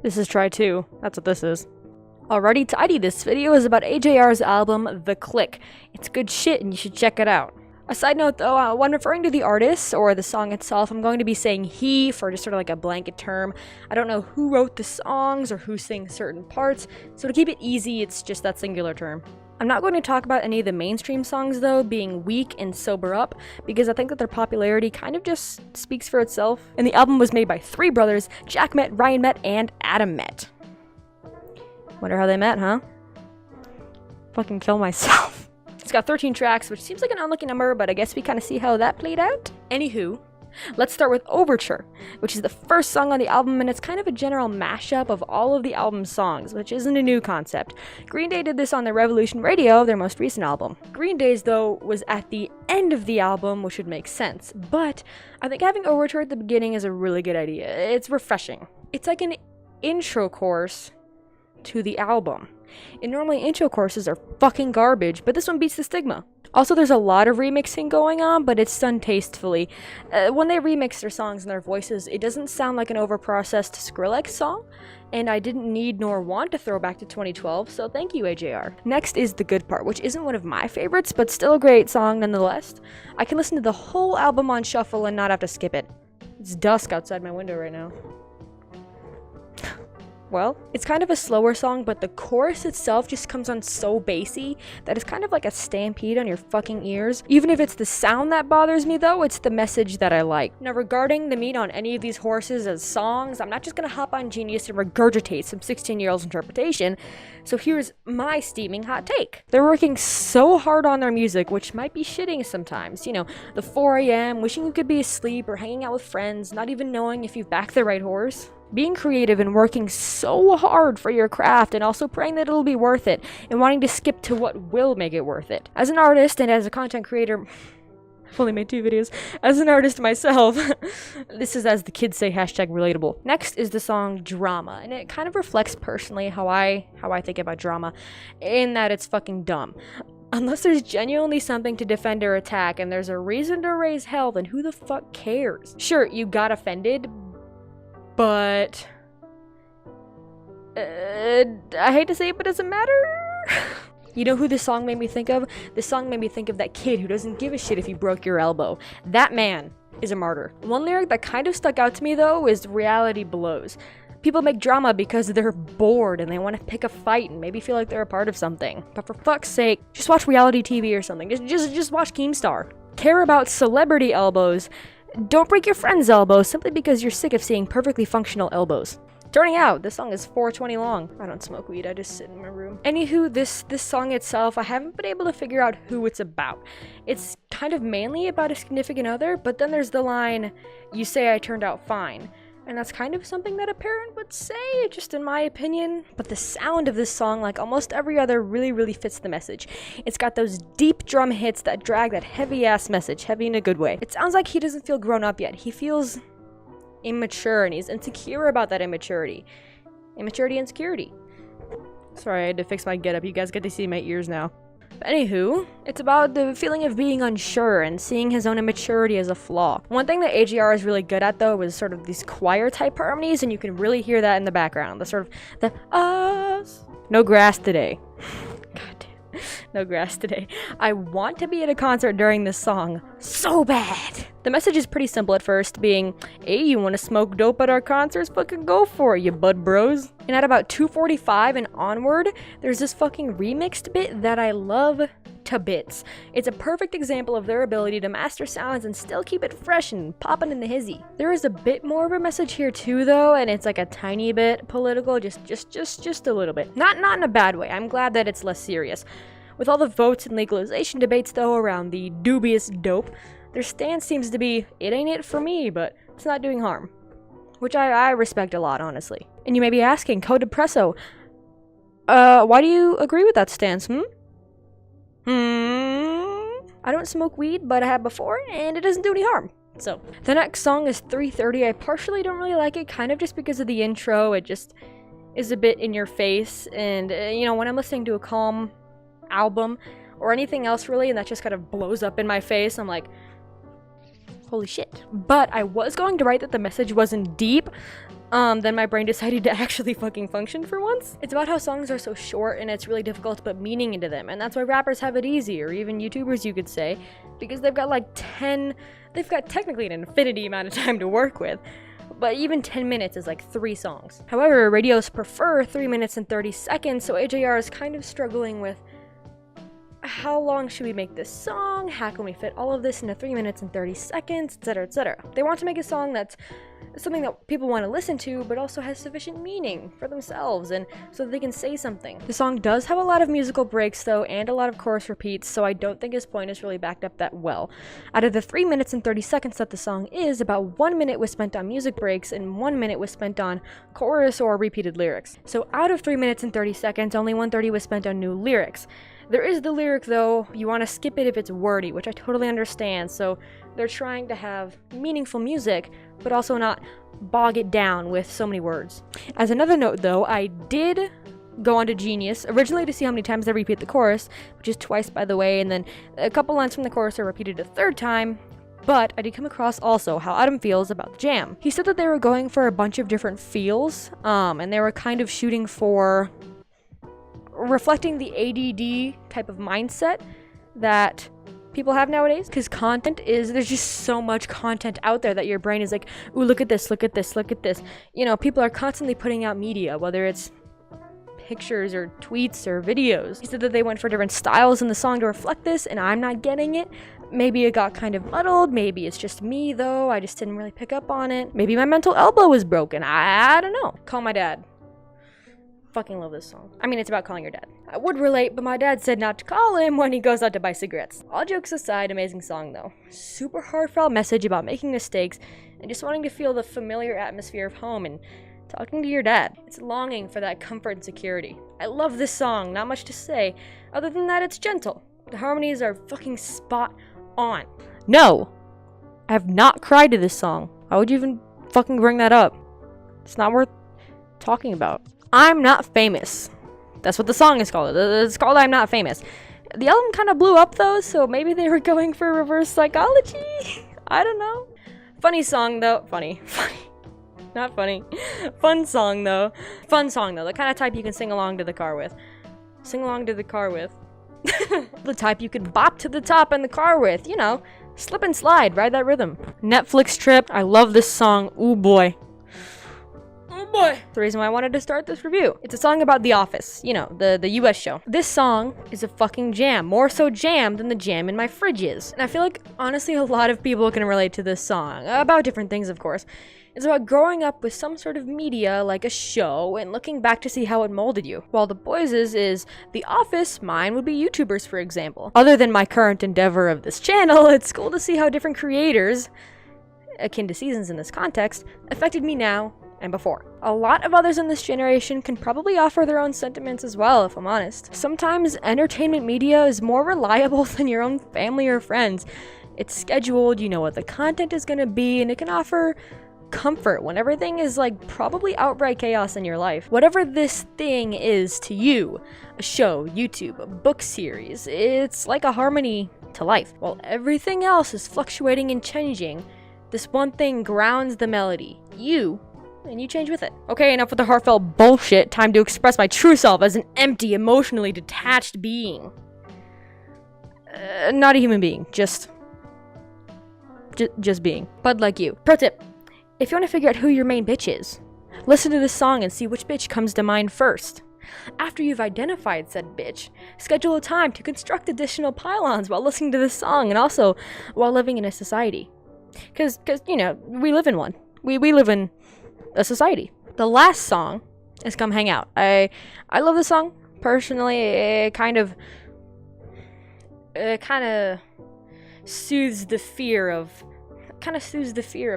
This is Try 2. That's what this is. Alrighty tidy, this video is about AJR's album, The Click. It's good shit and you should check it out. A side note though, when referring to the artist or the song itself, I'm going to be saying he for just sort of like a blanket term. I don't know who wrote the songs or who sings certain parts, so to keep it easy, it's just that singular term. I'm not going to talk about any of the mainstream songs though, being weak and sober up, because I think that their popularity kind of just speaks for itself. And the album was made by three brothers, Jack Met, Ryan Met, and Adam Met. Wonder how they met, huh? Fucking kill myself. It's got 13 tracks, which seems like an unlucky number, but I guess we kind of see how that played out. Anywho, let's start with Overture, which is the first song on the album, and it's kind of a general mashup of all of the album's songs, which isn't a new concept. Green Day did this on their Revolution Radio, their most recent album. Green Day's, though, was at the end of the album, which would make sense, but I think having Overture at the beginning is a really good idea. It's refreshing. It's like an intro course to the album. And normally intro courses are fucking garbage, but this one beats the stigma. Also, there's a lot of remixing going on, but it's done tastefully. When they remix their songs and their voices, it doesn't sound like an overprocessed Skrillex song, and I didn't need nor want to throw back to 2012, so thank you, AJR. Next is The Good Part, which isn't one of my favorites, but still a great song nonetheless. I can listen to the whole album on shuffle and not have to skip it. It's dusk outside my window right now. Well, it's kind of a slower song, but the chorus itself just comes on so bassy that it's kind of like a stampede on your fucking ears. Even if it's the sound that bothers me though, it's the message that I like. Now regarding the meat on any of these horses as songs, I'm not just gonna hop on Genius and regurgitate some 16-year-old's interpretation, so here's my steaming hot take. They're working so hard on their music, which might be shitting sometimes. You know, the 4 a.m., wishing you could be asleep or hanging out with friends, not even knowing if you've backed the right horse. Being creative and working so hard for your craft and also praying that it'll be worth it and wanting to skip to what will make it worth it. As an artist and as a content creator, I've only made 2 videos. As an artist myself, this is, as the kids say, hashtag relatable. Next is the song Drama, and it kind of reflects personally how I think about drama, in that it's fucking dumb. Unless there's genuinely something to defend or attack and there's a reason to raise hell, then who the fuck cares? Sure, you got offended, but I hate to say it, but it doesn't matter. You know who this song made me think of? This song made me think of that kid who doesn't give a shit if you broke your elbow. That man is a martyr. One lyric that kind of stuck out to me though is reality blows. People make drama because they're bored and they want to pick a fight and maybe feel like they're a part of something. But for fuck's sake, just watch reality TV or something. Just watch Keemstar. Care about celebrity elbows. Don't break your friend's elbows simply because you're sick of seeing perfectly functional elbows. Turning out, this song is 4:20 long. I don't smoke weed, I just sit in my room. Anywho, this song itself, I haven't been able to figure out who it's about. It's kind of mainly about a significant other, but then there's the line, "You say I turned out fine." And that's kind of something that a parent would say, just in my opinion. But the sound of this song, like almost every other, really fits the message. It's got those deep drum hits that drag that heavy-ass message, heavy in a good way. It sounds like he doesn't feel grown up yet. He feels immature, and he's insecure about that immaturity. Immaturity and security. Sorry, I had to fix my getup. You guys get to see my ears now. But anywho, it's about the feeling of being unsure and seeing his own immaturity as a flaw. One thing that AJR is really good at though is sort of these choir type harmonies, and you can really hear that in the background. The sort of the us. No grass today. God damn. No grass today. I want to be at a concert during this song so bad. The message is pretty simple at first, being, hey, you want to smoke dope at our concerts? Fucking go for it, you bud bros. And at about 2:45 and onward, there's this fucking remixed bit that I love to bits. It's a perfect example of their ability to master sounds and still keep it fresh and popping in the hizzy. There is a bit more of a message here too though, and it's like a tiny bit political, just a little bit. Not in a bad way. I'm glad that it's less serious. With all the votes and legalization debates though around the dubious dope, their stance seems to be, it ain't it for me, but it's not doing harm. Which I respect a lot, honestly. And you may be asking, Codepresso, why do you agree with that stance, I don't smoke weed, but I have before, and it doesn't do any harm. So, the next song is 3:30. I partially don't really like it, kind of just because of the intro. It just is a bit in your face, and, you know, when I'm listening to a calm album, or anything else really, and that just kind of blows up in my face, I'm like, holy shit. But I was going to write that the message wasn't deep, then my brain decided to actually fucking function for once. It's about how songs are so short and it's really difficult to put meaning into them, and that's why rappers have it easy, or even YouTubers you could say, because they've got they've got technically an infinity amount of time to work with. But even 10 minutes is like 3 songs. However, radios prefer 3 minutes and 30 seconds, so AJR is kind of struggling with how long should we make this song? How can we fit all of this into 3 minutes and 30 seconds, etc., etc. They want to make a song that's something that people want to listen to, but also has sufficient meaning for themselves, and so that they can say something. The song does have a lot of musical breaks, though, and a lot of chorus repeats, so I don't think his point is really backed up that well. Out of the 3 minutes and 30 seconds that the song is, about 1 minute was spent on music breaks, and 1 minute was spent on chorus or repeated lyrics. So out of 3 minutes and 30 seconds, only 1:30 was spent on new lyrics. There is the lyric, though. You want to skip it if it's wordy, which I totally understand, so they're trying to have meaningful music, but also not bog it down with so many words. As another note, though, I did go onto Genius, originally to see how many times they repeat the chorus, which is twice, by the way, and then a couple lines from the chorus are repeated a 3rd time, but I did come across also how Adam feels about the jam. He said that they were going for a bunch of different feels, and they were kind of shooting for reflecting the ADD type of mindset that people have nowadays, because there's just so much content out there that your brain is like, ooh, look at this, look at this, look at this. You know, people are constantly putting out media, whether it's pictures or tweets or videos. He said that they went for different styles in the song to reflect this, and I'm not getting it. Maybe it got kind of muddled, maybe it's just me though, I just didn't really pick up on it. Maybe my mental elbow was broken, I don't know. Call my dad. Fucking love this song. I mean, it's about calling your dad. I would relate, but my dad said not to call him when he goes out to buy cigarettes. All jokes aside, amazing song though. Super heartfelt message about making mistakes and just wanting to feel the familiar atmosphere of home and talking to your dad. It's longing for that comfort and security. I love this song, not much to say. Other than that, it's gentle. The harmonies are fucking spot on. No! I have not cried to this song. Why would you even fucking bring that up? It's not worth talking about. I'm Not Famous. That's what the song is called. It's called I'm Not Famous. The album kind of blew up though, so maybe they were going for reverse psychology? I don't know. Funny song though. Funny. Not funny. Fun song though. The kind of type you can sing along to the car with. The type you can bop to the top in the car with. You know, slip and slide, ride that rhythm. Netflix trip. I love this song. Ooh boy. The reason why I wanted to start this review. It's a song about The Office, you know, the US show. This song is a fucking jam. More so jam than the jam in my fridge is. And I feel like, honestly, a lot of people can relate to this song. About different things, of course. It's about growing up with some sort of media, like a show, and looking back to see how it molded you. While the boys' is The Office, mine would be YouTubers, for example. Other than my current endeavor of this channel, it's cool to see how different creators, akin to seasons in this context, affected me now and before. A lot of others in this generation can probably offer their own sentiments as well, if I'm honest. Sometimes entertainment media is more reliable than your own family or friends. It's scheduled, you know what the content is gonna be, and it can offer comfort when everything is like probably outright chaos in your life. Whatever this thing is to you, a show, YouTube, a book series, it's like a harmony to life. While everything else is fluctuating and changing, this one thing grounds the melody. And you change with it. Okay, enough with the heartfelt bullshit. Time to express my true self as an empty, emotionally detached being. Not a human being, just being. Bud like you. Pro tip. If you want to figure out who your main bitch is, listen to this song and see which bitch comes to mind first. After you've identified said bitch, schedule a time to construct additional pylons while listening to this song and also while living in a society. Cause you know, we live in one. We live in a society. The last song is Come Hang Out. I love this song personally. It kind of soothes the fear of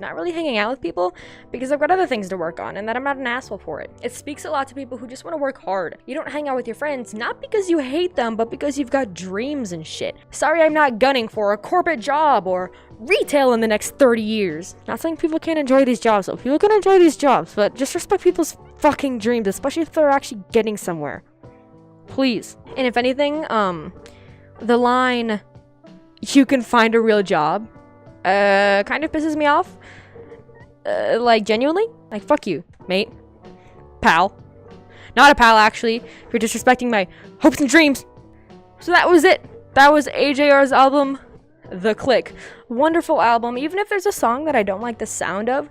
not really hanging out with people because I've got other things to work on and that I'm not an asshole for it. It speaks a lot to people who just want to work hard. You don't hang out with your friends not because you hate them, but because you've got dreams and shit. Sorry, I'm not gunning for a corporate job or retail in the next 30 years. Not saying people can't enjoy these jobs though. People can enjoy these jobs, but just respect people's fucking dreams, especially if they're actually getting somewhere. Please. And if anything, the line, "You can find a real job," kind of pisses me off. Like, genuinely? Like, fuck you. mate. Pal. Not a pal, actually, if you're disrespecting my hopes and dreams. So that was it. That was AJR's album, The Click. Wonderful album. Even if there's a song that I don't like the sound of,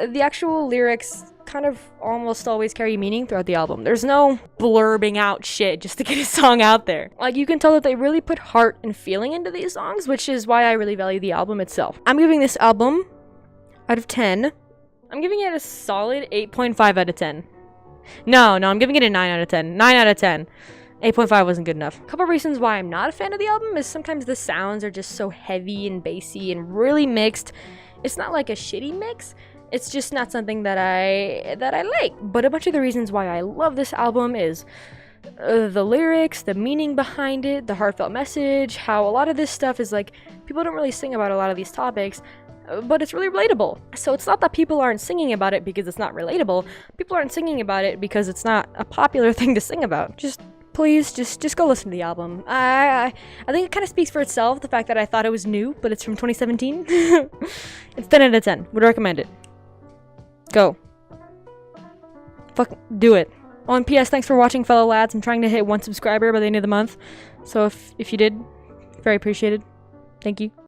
the actual lyrics kind of almost always carry meaning throughout the album. There's no blurbing out shit just to get a song out there. Like, you can tell that they really put heart and feeling into these songs, which is why I really value the album itself. I'm giving this album out of 10. I'm giving it a solid 8.5 out of 10. No, I'm giving it a 9 out of 10. 9 out of 10. 8.5 wasn't good enough. A couple reasons why I'm not a fan of the album is sometimes the sounds are just so heavy and bassy and really mixed. It's not like a shitty mix. It's just not something that I like. But a bunch of the reasons why I love this album is the lyrics, the meaning behind it, the heartfelt message, how a lot of this stuff is like, people don't really sing about a lot of these topics, but it's really relatable. So it's not that people aren't singing about it because it's not relatable. People aren't singing about it because it's not a popular thing to sing about. Please, just go listen to the album. I think it kind of speaks for itself, the fact that I thought it was new, but it's from 2017. It's 10 out of 10. Would recommend it. Go. Fuck, do it. Oh, and P.S. Thanks for watching, fellow lads. I'm trying to hit 1 subscriber by the end of the month. So if you did, very appreciated. Thank you.